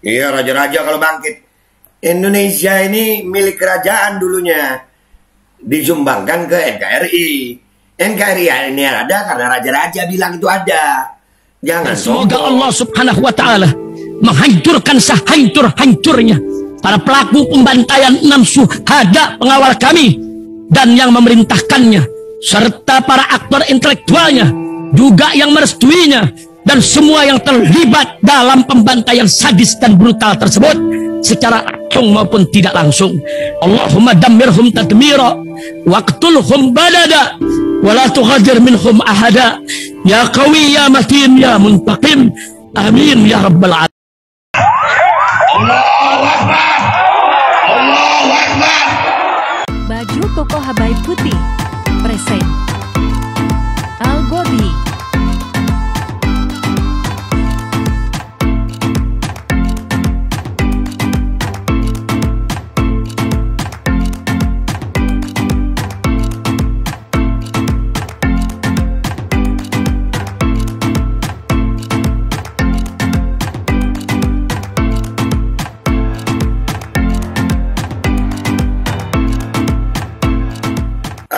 Iya, raja-raja kalau bangkit. Indonesia ini milik kerajaan dulunya. Disumbangkan ke NKRI. NKRI ini ada karena raja-raja bilang itu ada. Jangan semoga Allah Subhanahu wa ta'ala menghancurkan sehancur-hancurnya para pelaku pembantaian 6 syuhada pengawal kami dan yang memerintahkannya, serta para aktor intelektualnya juga yang merestuinya, dan semua yang terlibat dalam pembantaian sadis dan brutal tersebut secara langsung maupun tidak langsung. Allahumma dammirhum tadmira waqtulhum badada wa la tughadir minhum ahada ya qawi ya matin ya muntaqim, amin ya rabbal alamin. Allahu Akbar, Allahu Akbar. Baju koko Habaib putih present Al Body.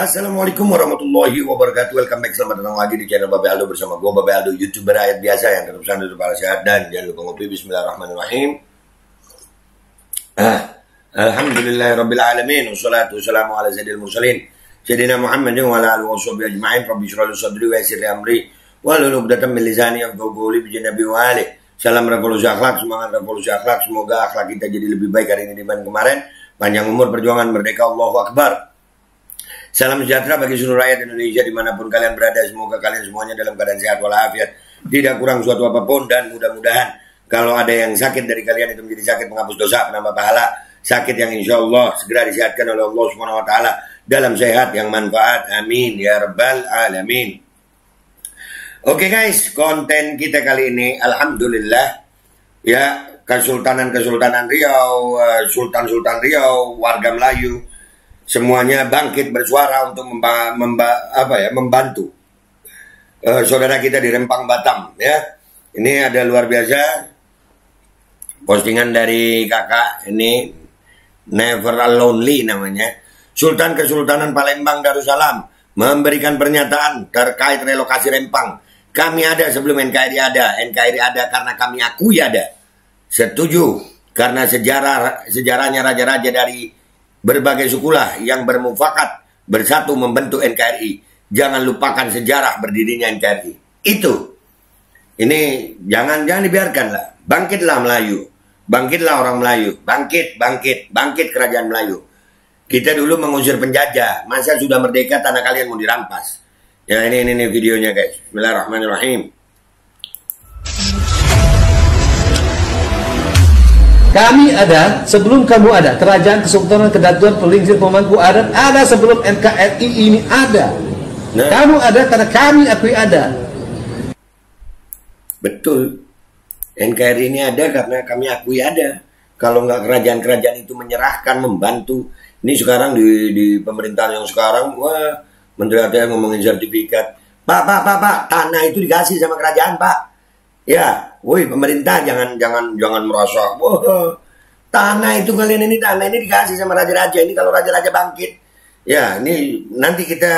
Assalamualaikum warahmatullahi wabarakatuh. Welcome back, selamat datang lagi di channel Babe Aldo bersama gue Babe Aldo, YouTuber rakyat biasa yang tetap santai kepala sehat dan jangan lupa ngopi. Bismillahirrahmanirrahim. Alhamdulillahirabbil alamin wassalatu wassalamu ala sayyidil mursalin sayyidina Muhammadin wa ala alihi washabbihi ajmain. Rabbi shrah li sadri wa yassir li amri wahlul 'uqdatam min lisani yafqahu qawli bi nabi wa ali. Salam revolusi akhlak, semangat revolusi akhlak. Semoga akhlak kita jadi lebih baik hari ini dibanding kemarin. Panjang umur, perjuangan, merdeka, Allahu Akbar. Salam sejahtera bagi seluruh rakyat Indonesia dimanapun kalian berada. Semoga kalian semuanya dalam keadaan sehat walafiat, tidak kurang suatu apapun, dan mudah-mudahan kalau ada yang sakit dari kalian itu menjadi sakit penghapus dosa, penambah pahala, sakit yang insya Allah segera disehatkan oleh Allah Subhanahu Wa Taala dalam sehat yang manfaat. Amin ya rabbal alamin. Oke guys, konten kita kali ini alhamdulillah ya, Kesultanan Riau, Sultan Riau, warga Melayu semuanya bangkit bersuara untuk membantu saudara kita di Rempang, Batam ya. Ini ada luar biasa postingan dari kakak ini, Never Lonely namanya. Sultan Kesultanan Palembang Darussalam memberikan pernyataan terkait relokasi Rempang. Kami ada sebelum NKRI ada. NKRI ada karena kami akui ada. Setuju karena sejarahnya raja-raja dari berbagai sukulah yang bermufakat bersatu membentuk NKRI. Jangan lupakan sejarah berdirinya NKRI. Itu. Ini jangan dibiarkan lah. Bangkitlah Melayu. Bangkitlah orang Melayu. Bangkit kerajaan Melayu. Kita dulu mengusir penjajah. Masa sudah merdeka tanah kalian mau dirampas. Ya ini videonya guys. Bismillahirrahmanirrahim. Kami ada sebelum kamu ada. Kerajaan, Kesultanan, Kedatuan, Pelingsir, Pemangku adat ada sebelum NKRI ini ada. Nah, kamu ada karena kami akui ada. Betul. NKRI ini ada karena kami akui ada. Kalau nggak kerajaan-kerajaan itu menyerahkan, membantu. Ini sekarang di pemerintahan yang sekarang, wah, Menteri ATM ngomongin sertifikat. Pak, tanah itu dikasih sama kerajaan, Pak. Ya, woi pemerintah jangan merasa, wah, tanah itu kalian ini tanah ini dikasih sama raja-raja. Ini kalau raja-raja bangkit, ya ini nanti kita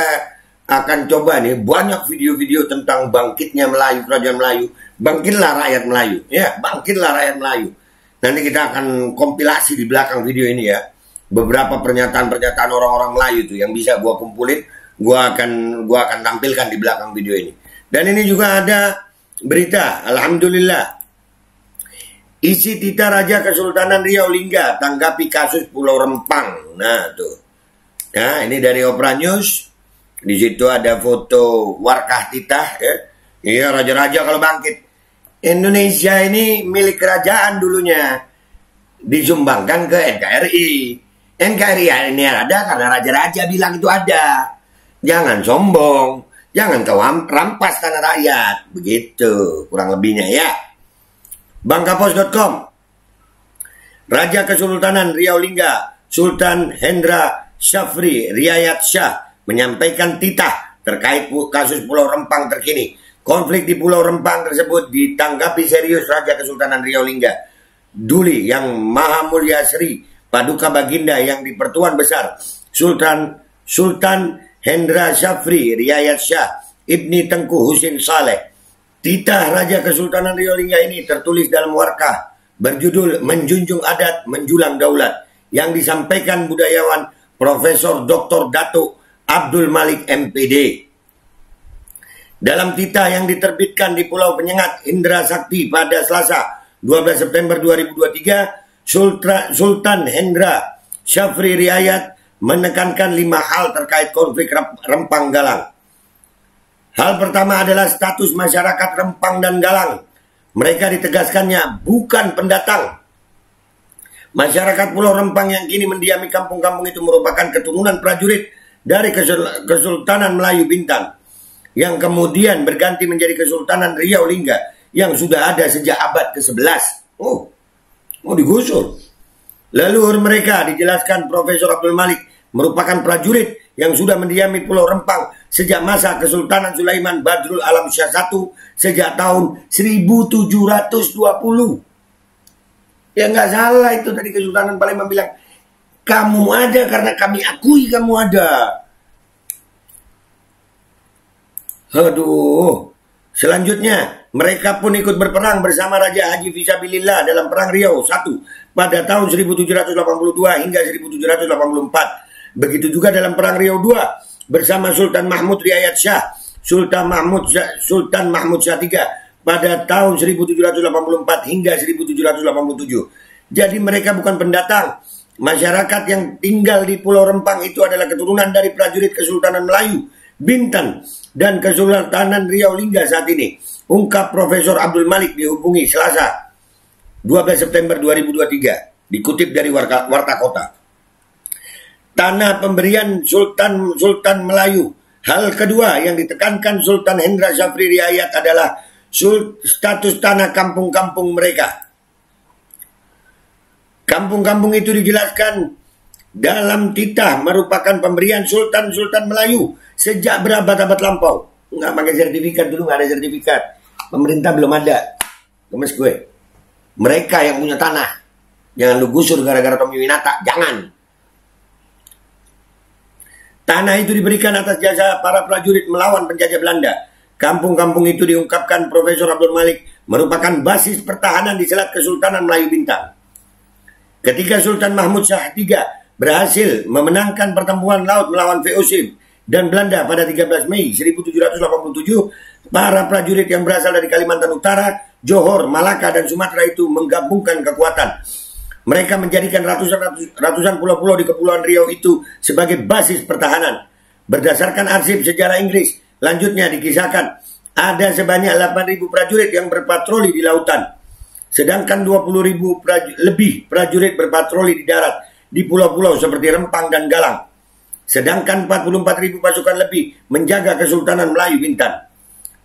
akan coba nih banyak video-video tentang bangkitnya Melayu, kerajaan Melayu. Bangkitlah rakyat Melayu, ya bangkitlah rakyat Melayu. Nanti kita akan kompilasi di belakang video ini ya, beberapa pernyataan orang-orang Melayu tuh yang bisa gua kumpulin, gua akan tampilkan di belakang video ini. Dan ini juga ada berita, alhamdulillah. Isi tita Raja Kesultanan Riau Lingga tanggapi kasus Pulau Rempang. Nah tuh, nah ini dari Opera News. Di situ ada foto Warkah Titah ya. Iya, raja-raja kalau bangkit. Indonesia ini milik kerajaan dulunya. Disumbangkan ke NKRI. NKRI ini ada karena raja-raja bilang itu ada. Jangan sombong. Jangan kau rampas tanah rakyat. Begitu kurang lebihnya ya. Bangkapos.com. Raja Kesultanan Riau Lingga Sultan Hendra Syafri Riayat Shah menyampaikan titah terkait kasus Pulau Rempang terkini. Konflik di Pulau Rempang tersebut ditanggapi serius Raja Kesultanan Riau Lingga Duli yang Maha Mulia Sri Paduka Baginda yang di Pertuan Besar Sultan Hendra Syafri Riayat Shah Ibni Tengku Husin Saleh. Titah Raja Kesultanan Riau Lingga ini tertulis dalam warkah berjudul Menjunjung Adat Menjulang Daulat yang disampaikan budayawan Profesor Dr. Datuk Abdul Malik MPD. Dalam titah yang diterbitkan di Pulau Penyengat Indra Sakti pada Selasa 12 September 2023, Sultan Hendra Syafri Riayat menekankan 5 hal terkait konflik Rempang Galang. Hal pertama adalah status masyarakat Rempang dan Galang. Mereka ditegaskannya bukan pendatang. Masyarakat Pulau Rempang yang kini mendiami kampung-kampung itu merupakan keturunan prajurit dari Kesultanan Melayu Bintang, yang kemudian berganti menjadi Kesultanan Riau Lingga yang sudah ada sejak abad ke-11. Oh, mau digusur. Leluhur mereka, dijelaskan Profesor Abdul Malik, merupakan prajurit yang sudah mendiami Pulau Rempang sejak masa Kesultanan Sulaiman Badrul Alam Shah I sejak tahun 1720. Ya nggak salah itu tadi Kesultanan Palembang bilang, kamu ada karena kami akui kamu ada. Aduh. Selanjutnya, mereka pun ikut berperang bersama Raja Haji Fisabilillah dalam Perang Riau I pada tahun 1782 hingga 1784. Begitu juga dalam Perang Riau II bersama Sultan Mahmud Riayat Shah, Sultan Mahmud Shah III pada tahun 1784 hingga 1787. Jadi mereka bukan pendatang. Masyarakat yang tinggal di Pulau Rempang itu adalah keturunan dari prajurit Kesultanan Melayu Bintan dan Kesultanan Riau Lingga saat ini, ungkap Profesor Abdul Malik dihubungi Selasa 12 September 2023, dikutip dari Warta Kota. Tanah pemberian Sultan Melayu. Hal kedua yang ditekankan Sultan Hendra Syafri Riayat adalah status tanah kampung-kampung mereka. Kampung-kampung itu dijelaskan dalam titah merupakan pemberian Sultan Melayu sejak berabad-abad lampau. Nggak pakai sertifikat dulu, nggak ada sertifikat. Pemerintah belum ada. Kemes gue. Mereka yang punya tanah. Jangan lu gusur gara-gara Tommy Winata. Jangan. Tanah itu diberikan atas jasa para prajurit melawan penjajah Belanda. Kampung-kampung itu diungkapkan Profesor Abdul Malik merupakan basis pertahanan di Selat Kesultanan Melayu Bintang. Ketika Sultan Mahmud Shah III berhasil memenangkan pertempuran laut melawan VOC dan Belanda pada 13 Mei 1787, para prajurit yang berasal dari Kalimantan Utara, Johor, Malaka, dan Sumatera itu menggabungkan kekuatan. Mereka menjadikan ratusan pulau-pulau di Kepulauan Riau itu sebagai basis pertahanan. Berdasarkan arsip sejarah Inggris, lanjutnya dikisahkan ada sebanyak 8.000 prajurit yang berpatroli di lautan. Sedangkan 20.000 lebih prajurit berpatroli di darat di pulau-pulau seperti Rempang dan Galang. Sedangkan 44.000 pasukan lebih menjaga Kesultanan Melayu Bintan.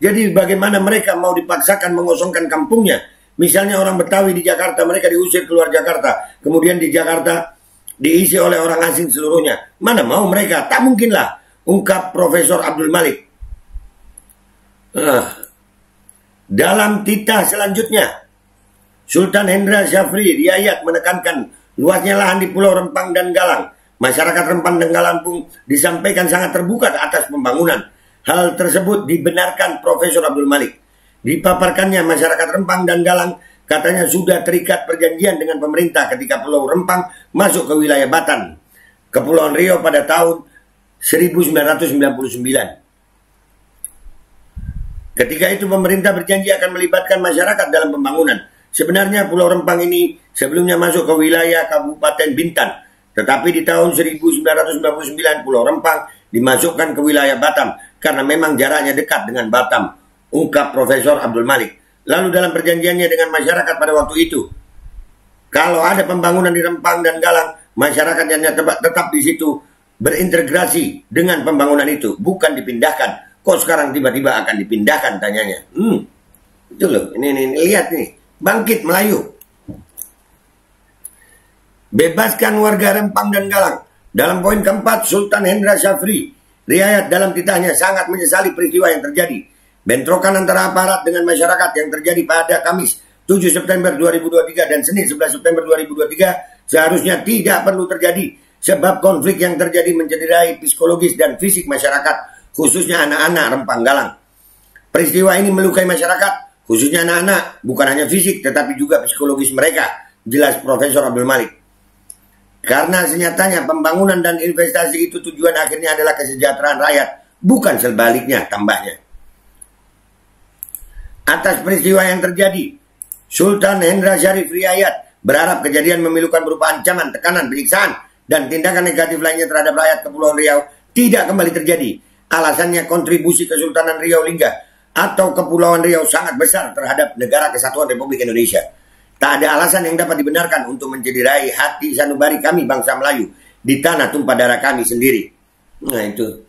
Jadi bagaimana mereka mau dipaksakan mengosongkan kampungnya? Misalnya orang Betawi di Jakarta, mereka diusir keluar Jakarta. Kemudian di Jakarta diisi oleh orang asing seluruhnya. Mana mau mereka? Tak mungkinlah, ungkap Profesor Abdul Malik. Dalam titah selanjutnya, Sultan Hendra Syafri Riayat menekankan luasnya lahan di Pulau Rempang dan Galang. Masyarakat Rempang dan Galang pun disampaikan sangat terbuka atas pembangunan. Hal tersebut dibenarkan Profesor Abdul Malik. Dipaparkannya masyarakat Rempang dan Galang katanya sudah terikat perjanjian dengan pemerintah ketika Pulau Rempang masuk ke wilayah Batam, Kepulauan Riau pada tahun 1999. Ketika itu pemerintah berjanji akan melibatkan masyarakat dalam pembangunan. Sebenarnya Pulau Rempang ini sebelumnya masuk ke wilayah Kabupaten Bintan. Tetapi di tahun 1999 Pulau Rempang dimasukkan ke wilayah Batam karena memang jaraknya dekat dengan Batam, ungkap Profesor Abdul Malik. Lalu dalam perjanjiannya dengan masyarakat pada waktu itu, kalau ada pembangunan di Rempang dan Galang, masyarakat yang tetap di situ berintegrasi dengan pembangunan itu, bukan dipindahkan. Kok sekarang tiba-tiba akan dipindahkan, tanyanya. Itu loh, ini lihat nih. Bangkit Melayu. Bebaskan warga Rempang dan Galang. Dalam poin keempat, Sultan Hendra Syafri Riayat dalam titahnya sangat menyesali peristiwa yang terjadi. Bentrokan antara aparat dengan masyarakat yang terjadi pada Kamis 7 September 2023 dan Senin 11 September 2023 seharusnya tidak perlu terjadi, sebab konflik yang terjadi mencederai psikologis dan fisik masyarakat, khususnya anak-anak Rempang Galang. Peristiwa ini melukai masyarakat, khususnya anak-anak, bukan hanya fisik tetapi juga psikologis mereka, jelas Profesor Abdul Malik. Karena senyatanya pembangunan dan investasi itu tujuan akhirnya adalah kesejahteraan rakyat, bukan sebaliknya, tambahnya. Atas peristiwa yang terjadi, Sultan Hendra Syarif Riayat berharap kejadian memilukan berupa ancaman, tekanan, penyiksaan, dan tindakan negatif lainnya terhadap rakyat Kepulauan Riau tidak kembali terjadi. Alasannya kontribusi Kesultanan Riau Lingga atau Kepulauan Riau sangat besar terhadap Negara Kesatuan Republik Indonesia. Tak ada alasan yang dapat dibenarkan untuk mencederai hati sanubari kami bangsa Melayu di tanah tumpah darah kami sendiri. Nah itu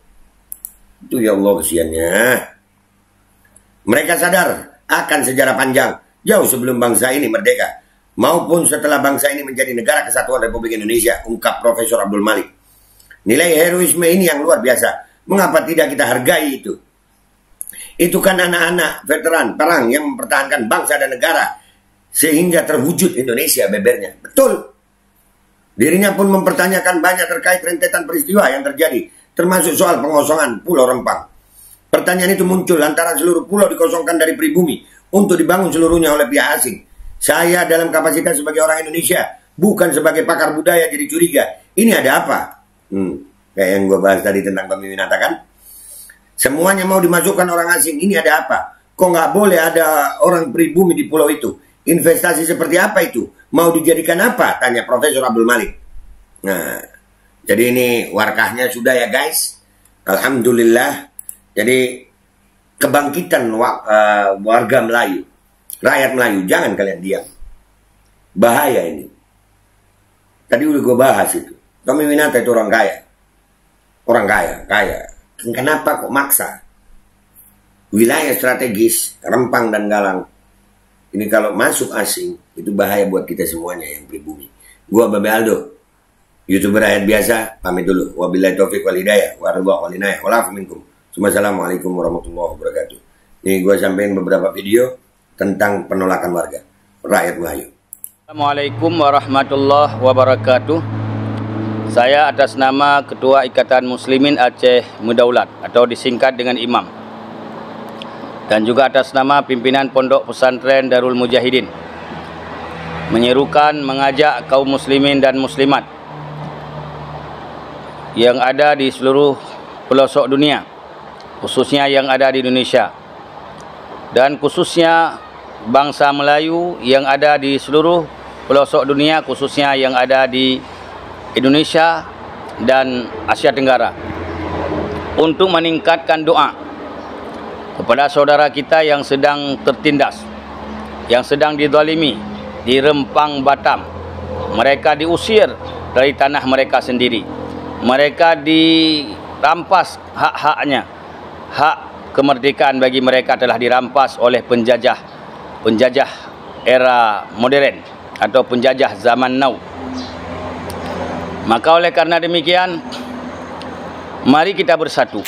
ya Allah kesiannya. Mereka sadar akan sejarah panjang jauh sebelum bangsa ini merdeka maupun setelah bangsa ini menjadi Negara Kesatuan Republik Indonesia, ungkap Profesor Abdul Malik. Nilai heroisme ini yang luar biasa. Mengapa tidak kita hargai itu? Itu kan anak-anak veteran perang yang mempertahankan bangsa dan negara sehingga terwujud Indonesia bebernya. Betul. Dirinya pun mempertanyakan banyak terkait rentetan peristiwa yang terjadi, termasuk soal pengosongan Pulau Rempang. Pertanyaan itu muncul lantaran seluruh pulau dikosongkan dari pribumi untuk dibangun seluruhnya oleh pihak asing. Saya dalam kapasitas sebagai orang Indonesia, bukan sebagai pakar budaya, jadi curiga. Ini ada apa? Kayak yang gue bahas tadi tentang Pemiwinata kan? Semuanya mau dimasukkan orang asing. Ini ada apa? Kok nggak boleh ada orang pribumi di pulau itu? Investasi seperti apa itu? Mau dijadikan apa? Tanya Profesor Abdul Malik. Nah, jadi ini warkahnya sudah ya guys. Alhamdulillah. Jadi kebangkitan warga Melayu, rakyat Melayu, jangan kalian diam. Bahaya ini. Tadi udah gue bahas itu. Pemiwinata itu orang kaya. Orang kaya. Kenapa kok maksa? Wilayah strategis, Rempang dan Galang. Ini kalau masuk asing, itu bahaya buat kita semuanya yang pribumi. Gua Babe Aldo, YouTuber rakyat biasa, pamit dulu. Wabillahi taufiq wal hidayah, warahmatullahi wabarakatuh. Walafu minkum. Assalamualaikum warahmatullahi wabarakatuh. Ini gua sampaikan beberapa video tentang penolakan warga, rakyat Melayu. Assalamualaikum warahmatullahi wabarakatuh. Saya atas nama Ketua Ikatan Muslimin Aceh Mudaulat atau disingkat dengan Imam, dan juga atas nama pimpinan Pondok Pesantren Darul Mujahidin, menyerukan mengajak kaum muslimin dan muslimat yang ada di seluruh pelosok dunia, khususnya yang ada di Indonesia, dan khususnya bangsa Melayu yang ada di seluruh pelosok dunia, khususnya yang ada di Indonesia dan Asia Tenggara, untuk meningkatkan doa kepada saudara kita yang sedang tertindas, yang sedang dizalimi di Rempang, Batam. Mereka diusir dari tanah mereka sendiri. Mereka dirampas hak-haknya. Hak kemerdekaan bagi mereka telah dirampas oleh penjajah era modern atau penjajah zaman now. Maka oleh karena demikian, mari kita bersatu.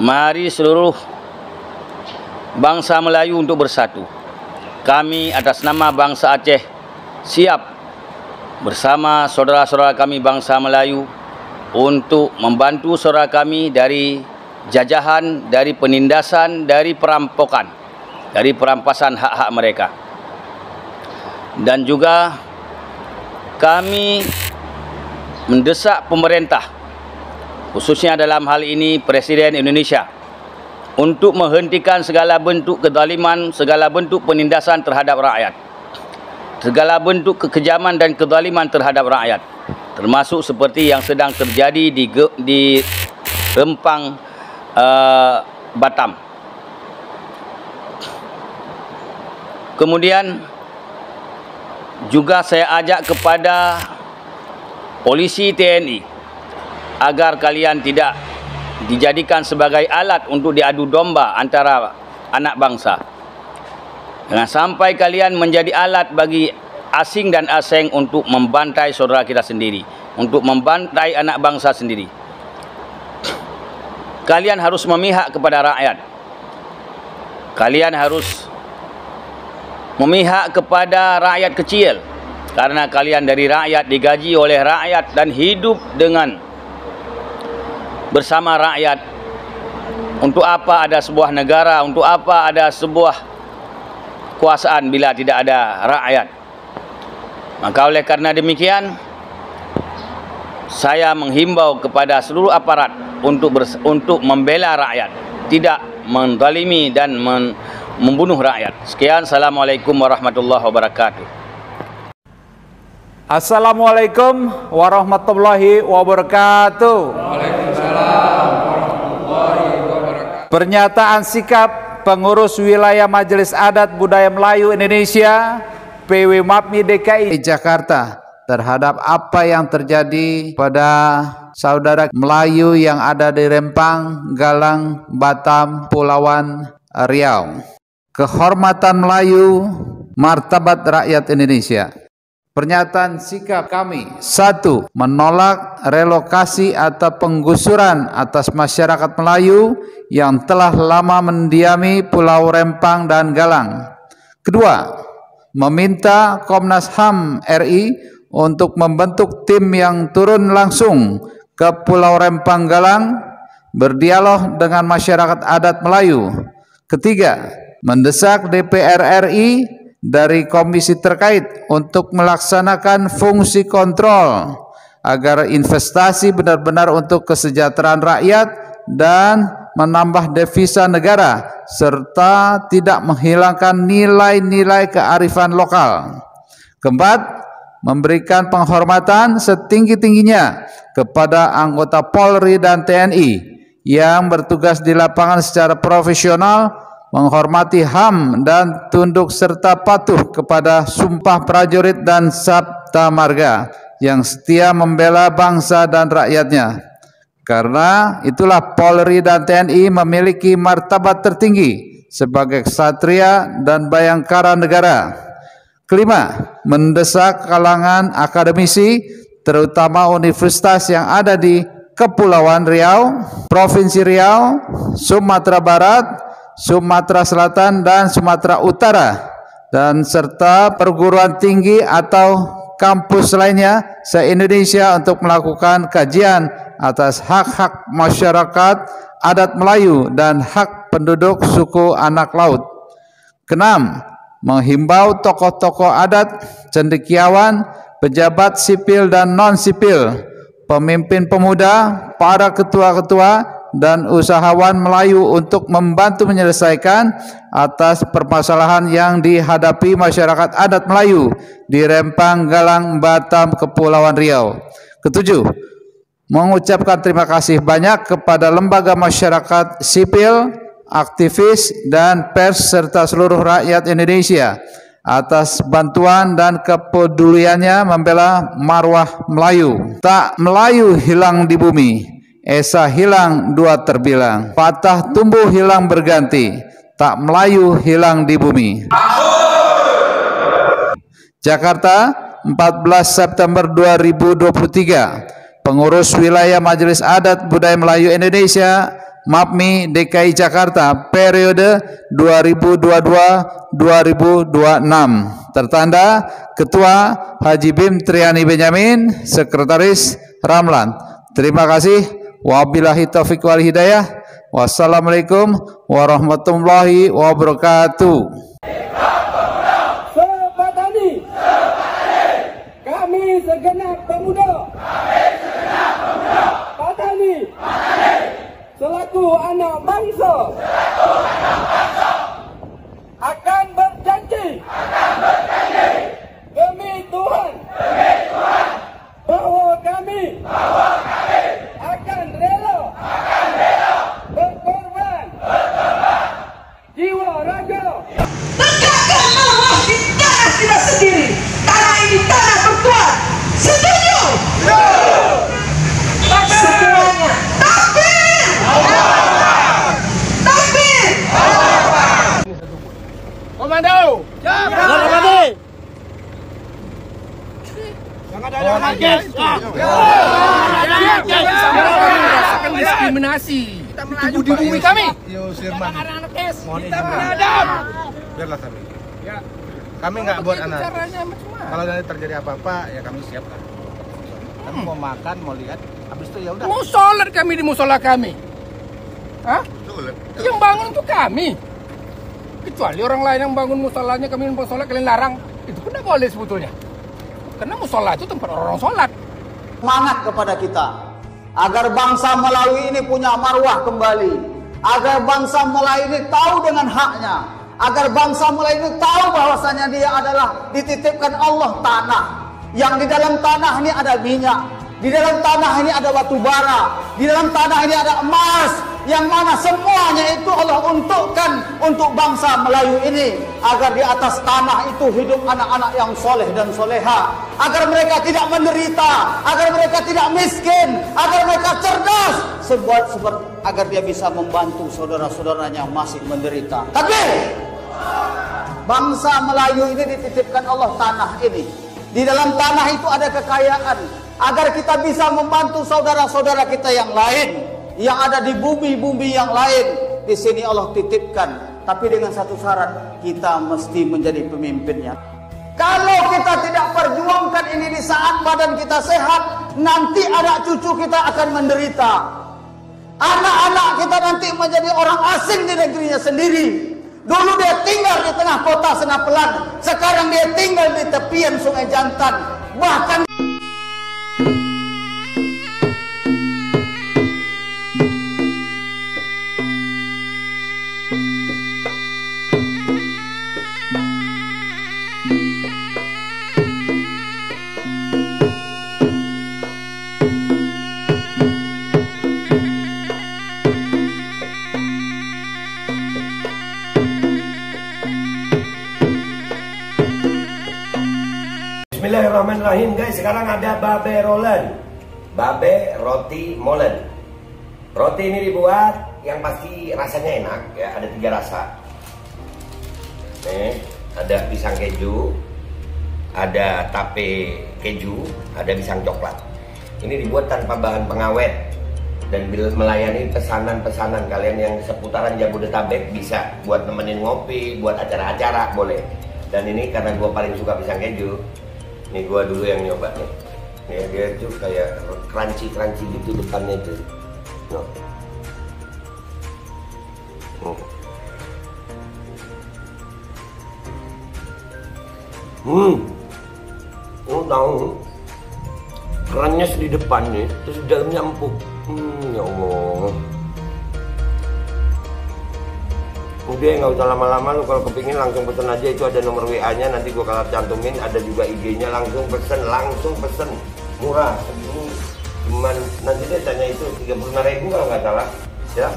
Mari seluruh bangsa Melayu untuk bersatu. Kami atas nama bangsa Aceh siap bersama saudara-saudara kami bangsa Melayu untuk membantu saudara kami dari jajahan, dari penindasan, dari perampokan, dari perampasan hak-hak mereka. Dan juga kami mendesak pemerintah, khususnya dalam hal ini Presiden Indonesia, untuk menghentikan segala bentuk kezaliman, segala bentuk penindasan terhadap rakyat, segala bentuk kekejaman dan kezaliman terhadap rakyat, termasuk seperti yang sedang terjadi di Rempang, Batam. Kemudian juga saya ajak kepada polisi TNI agar kalian tidak dijadikan sebagai alat untuk diadu domba antara anak bangsa. Jangan sampai kalian menjadi alat bagi asing dan asing untuk membantai saudara kita sendiri, untuk membantai anak bangsa sendiri. Kalian harus memihak kepada rakyat. Kalian harus memihak kepada rakyat kecil, karena kalian dari rakyat, digaji oleh rakyat dan hidup dengan bersama rakyat. Untuk apa ada sebuah negara, untuk apa ada sebuah kekuasaan bila tidak ada rakyat? Maka oleh karena demikian, saya menghimbau kepada seluruh aparat untuk membela rakyat, tidak menzalimi dan membunuh rakyat. Sekian, Assalamualaikum warahmatullahi wabarakatuh. Assalamualaikum warahmatullahi wabarakatuh. Waalaikumsalam warahmatullahi wabarakatuh. Pernyataan sikap Pengurus Wilayah Majelis Adat Budaya Melayu Indonesia PW MAPMI DKI Jakarta terhadap apa yang terjadi pada saudara Melayu yang ada di Rempang, Galang, Batam, Pulauan Riau. Kehormatan Melayu, martabat rakyat Indonesia. Pernyataan sikap kami: 1. Menolak relokasi atau penggusuran atas masyarakat Melayu yang telah lama mendiami Pulau Rempang dan Galang. 2. Meminta Komnas HAM RI untuk membentuk tim yang turun langsung ke Pulau Rempang Galang, berdialog dengan masyarakat adat Melayu. 3. Mendesak DPR RI dari komisi terkait untuk melaksanakan fungsi kontrol agar investasi benar-benar untuk kesejahteraan rakyat dan menambah devisa negara serta tidak menghilangkan nilai-nilai kearifan lokal. 4. Memberikan penghormatan setinggi-tingginya kepada anggota Polri dan TNI yang bertugas di lapangan secara profesional, menghormati HAM dan tunduk serta patuh kepada sumpah prajurit dan sabta marga yang setia membela bangsa dan rakyatnya. Karena itulah Polri dan TNI memiliki martabat tertinggi sebagai ksatria dan bayangkara negara. 5. Mendesak kalangan akademisi terutama universitas yang ada di Kepulauan Riau, Provinsi Riau, Sumatera Barat, Sumatera Selatan dan Sumatera Utara, dan serta perguruan tinggi atau kampus lainnya se-Indonesia untuk melakukan kajian atas hak-hak masyarakat adat Melayu dan hak penduduk suku anak laut. 6. Menghimbau tokoh-tokoh adat, cendekiawan, pejabat sipil dan non-sipil, pemimpin pemuda, para ketua-ketua dan usahawan Melayu untuk membantu menyelesaikan atas permasalahan yang dihadapi masyarakat adat Melayu di Rempang, Galang, Batam, Kepulauan Riau. 7. Mengucapkan terima kasih banyak kepada lembaga masyarakat sipil, aktivis dan pers serta seluruh rakyat Indonesia atas bantuan dan kepeduliannya membela marwah Melayu. Tak Melayu hilang di bumi, esa hilang dua terbilang, patah tumbuh hilang berganti, tak Melayu hilang di bumi. Jakarta, 14 September 2023. Pengurus Wilayah Majelis Adat Budaya Melayu Indonesia MAPMI DKI Jakarta periode 2022-2026. Tertanda Ketua Haji Bim Triani Benyamin, Sekretaris Ramlan. Terima kasih. Wabillahi taufiq wal hidayah. Wassalamualaikum warahmatullahi wabarakatuh. Sepatani, kami segenap pemuda, Patani, selaku anak bangsa, akan berjanji demi Tuhan bahwa kami akan rela berkorban jiwa raga, tegakkan marwah di tanah kita sendiri. Tanah ini tanah bertuan. Setuju? Semuanya takbir! Takbir! Komando! Jangan diskriminasi. Itu di bumi kami. Kita beradab. Biarlah kami. Ya. Kami nggak buat anak. Caranya macam-macam. Kalau nanti terjadi apa-apa, ya kami siap lah. Kami mau makan, mau lihat, habis itu ya udah. Mau sholat kami di musola kami. Hah? Yang bangun itu kami. Kecuali orang lain yang bangun musolanya, kami mau sholat, kalian larang. Itu pun tidak boleh sebetulnya. Karena musola itu tempat orang sholat. Semangat kepada kita agar bangsa Melayu ini punya marwah kembali, agar bangsa Melayu ini tahu dengan haknya, agar bangsa Melayu ini tahu bahwasanya dia adalah dititipkan Allah tanah, yang di dalam tanah ini ada minyak, di dalam tanah ini ada batu bara, di dalam tanah ini ada emas, yang mana semuanya itu Allah untukkan untuk bangsa Melayu ini, agar di atas tanah itu hidup anak-anak yang soleh dan soleha, agar mereka tidak menderita, agar mereka tidak miskin, agar mereka cerdas, agar dia bisa membantu saudara-saudaranya yang masih menderita. Tapi bangsa Melayu ini dititipkan Allah tanah ini, di dalam tanah itu ada kekayaan, agar kita bisa membantu saudara-saudara kita yang lain yang ada di bumi-bumi yang lain. Di sini Allah titipkan, tapi dengan satu syarat, kita mesti menjadi pemimpinnya. Kalau kita tidak perjuangkan ini di saat badan kita sehat, nanti anak cucu kita akan menderita. Anak-anak kita nanti menjadi orang asing di negerinya sendiri. Dulu dia tinggal di tengah kota Senapelan, sekarang dia tinggal di tepian Sungai Jantan. Bahkan Bismillahirrahmanirrahim guys, sekarang ada babe rolen, babe roti molen. Roti ini dibuat yang pasti rasanya enak ya, ada 3 rasa. Nih, ada pisang keju, ada tape keju, ada pisang coklat. Ini dibuat tanpa bahan pengawet dan melayani pesanan-pesanan kalian yang seputaran Jabodetabek, bisa buat nemenin ngopi, buat acara-acara boleh. Dan ini karena gue paling suka pisang keju, ini gua dulu yang nyoba nih. Nih dia tuh kayak crunchy gitu depannya itu. No. Tahu kerannya di depan nih, terus di dalamnya empuk. Ya Allah. Udah nggak usah lama-lama, lu kalau kepingin langsung pesen aja, itu ada nomor WA-nya, nanti gua kalau cantumin, ada juga IG-nya, langsung pesen, murah. Cuman nanti dia tanya itu 35.000 kalau nggak salah, ya.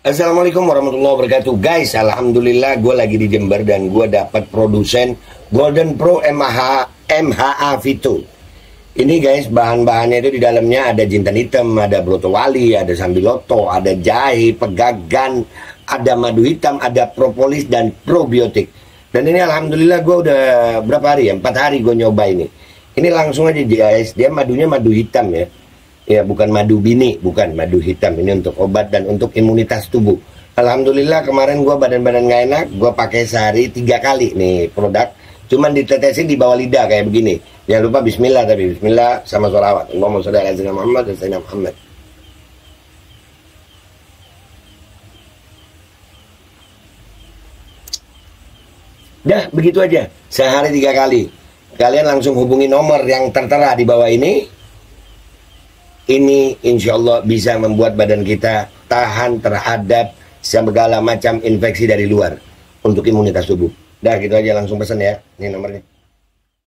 Assalamualaikum warahmatullahi wabarakatuh guys. Alhamdulillah gue lagi di Jember dan gue dapat produsen Golden Pro MHA Vito. Ini guys, bahan-bahannya itu di dalamnya ada jintan hitam, ada broto wali, ada sambiloto, ada jahe, pegagan, ada madu hitam, ada propolis dan probiotik. Dan ini alhamdulillah gue udah berapa hari ya, 4 hari gue nyoba ini. Ini langsung aja guys, dia madunya madu hitam ya. Ya bukan madu bini, bukan madu hitam. Ini untuk obat dan untuk imunitas tubuh. Alhamdulillah kemarin gue badan-badan gak enak, gue pakai sehari 3 kali nih produk. Cuman ditetesin di bawah lidah kayak begini. Jangan lupa bismillah, tapi bismillah sama sholawat. Allahumma sholli ala sayyidina Muhammad dan sayyidina Muhammad. Dah begitu aja, sehari 3 kali. Kalian langsung hubungi nomor yang tertera di bawah ini. Ini insya Allah bisa membuat badan kita tahan terhadap segala macam infeksi dari luar untuk imunitas tubuh. Dah gitu aja, langsung pesan ya. Ini nomornya.